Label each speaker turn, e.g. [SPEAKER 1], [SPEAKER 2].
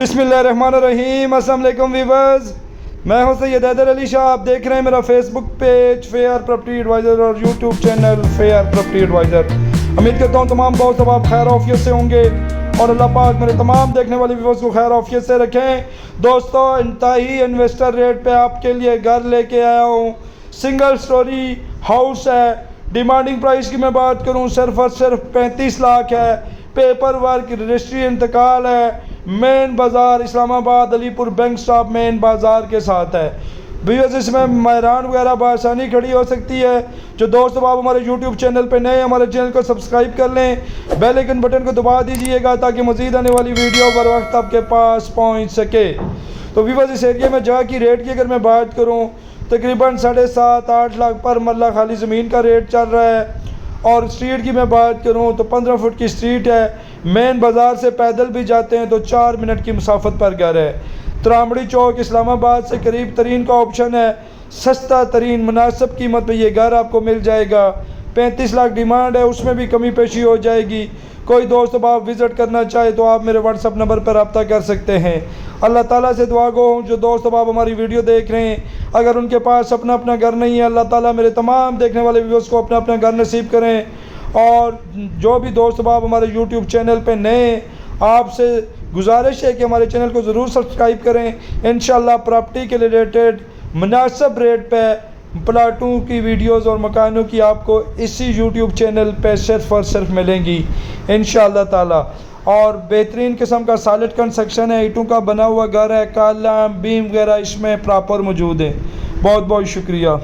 [SPEAKER 1] बिस्मिल्लाहिर्रहमानिर्रहीम। अस्सलाम वालेकुम व्यूअर्स, मैं हूं सैयद हैदर अली शाह। आप देख रहे हैं मेरा Facebook page fair property advisor और YouTube channel fair property advisor. उम्मीद करता हूं तमाम दोस्त अब आप खैर आफियत से होंगे और अल्लाह पाक मेरे तमाम देखने वाले व्यूअर्स को खैर आफियत से रखें। दोस्तों, इंतहाई इन्वेस्टर रेट पे आपके लिए घर लेके आया हूँ। सिंगल स्टोरी हाउस है। डिमांडिंग प्राइस की मैं बात करूँ सिर्फ और सिर्फ 35 लाख है। पेपर वर्क रजिस्ट्री इंतकाल है। मेन बाज़ार Islamabad Alipur bank stop main बाज़ार के साथ है। व्यूअर्स, इसमें मैरान वगैरह बआसानी खड़ी हो सकती है। जो दोस्त आप हमारे यूट्यूब चैनल पे नए, हमारे चैनल को सब्सक्राइब कर लें, बेल आइकन बटन को दबा दीजिएगा ताकि मज़ीद आने वाली वीडियो बर वक्त आपके पास पहुंच सके। तो व्यूअर्स, इस एरिया में जगह की रेट की अगर मैं बात करूं तकरीबन 7.5-8 लाख पर मरला खाली ज़मीन का रेट चल रहा है। और स्ट्रीट की मैं बात करूं तो 15 फुट की स्ट्रीट है। मेन बाज़ार से पैदल भी जाते हैं तो 4 मिनट की मुसाफत पर घर है। त्रामड़ी चौक इस्लामाबाद से करीब तरीन का ऑप्शन है। सस्ता तरीन मुनासिब कीमत पे ये घर आपको मिल जाएगा। 35 लाख डिमांड है, उसमें भी कमी पेशी हो जाएगी। कोई दोस्त अब आप विज़िट करना चाहे तो आप मेरे व्हाट्सअप नंबर पर रब्ता कर सकते हैं। अल्लाह ताला से दुआ गो हूँ जो दोस्त अब आप हमारी वीडियो देख रहे हैं, अगर उनके पास अपना अपना घर नहीं है, अल्लाह ताला मेरे तमाम देखने वाले व्यूअर्स को अपना अपना घर नसीब करें। और जो भी दोस्त आप हमारे यूट्यूब चैनल पे नए, आपसे गुजारिश है कि हमारे चैनल को ज़रूर सब्सक्राइब करें। इंशाल्लाह प्रॉपर्टी के रिलेटेड मुनासिब रेट पे प्लाटों की वीडियोस और मकानों की आपको इसी यूट्यूब चैनल पे सिर्फ और सिर्फ मिलेंगी इंशाल्लाह ताला। और बेहतरीन किस्म का सॉलिड कंस्ट्रक्शन है, ईंटों का बना हुआ घर है, काला बीम वगैरह इसमें प्रॉपर मौजूद है। बहुत बहुत शुक्रिया।